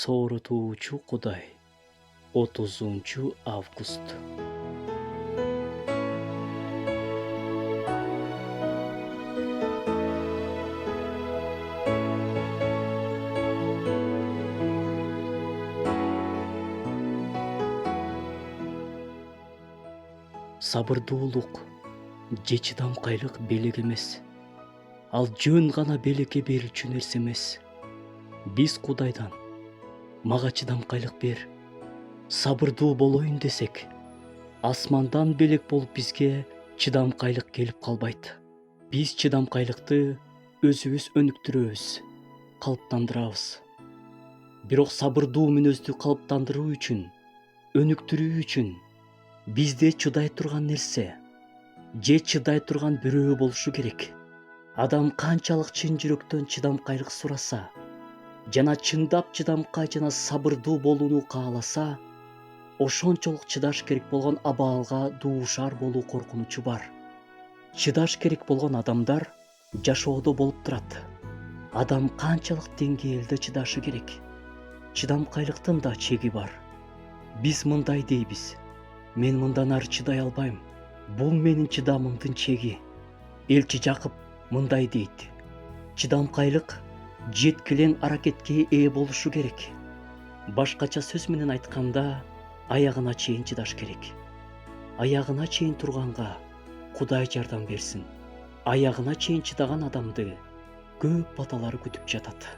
Сооротуучу Кудай. 30-август. Сабырдуулук же чыдамкайлык белек эмес. Ал жөн гана белекке берүүчү нерсе эмес. Биз Кудайдан мага чыдамкайлык бер, сабырдуу болоюн десек, асмандан белек болуп бизге чыдамкайлык келип калбайт. Биз чыдамкайлыкты өзүбүз өнүктүрөбүз, калыптандырабыз. Бирок сабырдуу мүнөздү калыптандыруу үчүн, өнүктүрүү үчүн бизде чыдай турган нерсе же чыдай турган бирөө болушу керек. Адам канчалык чын жүрөктөн чыдамкайлык сураса жана чындап чыдамкай жана сабырдуу болууну кааласа, ошончолук чыдаш керек болгон абалга дуушар болуу коркунучу бар. Чыдаш керек болгон адамдар жашоодо болуп турат. Адам канчалык деңгээлде чыдашы керек? Чыдамкайлыктын да чеги бар. Биз мындай дейбиз: мен мындан ары чыдай албайм. Бул менин чыдамымдын чеги. Элчи Жакып мындай дейт: чыдамкайлык жеткилең аракетке ээ болушу керек. Башкача сөз менен айтканда, аягына чейин чыдаш керек. Аягына чейин турганга Кудай жардам берсин. Аягына чейин чыдаган адамды көп баталар күтүп жатат.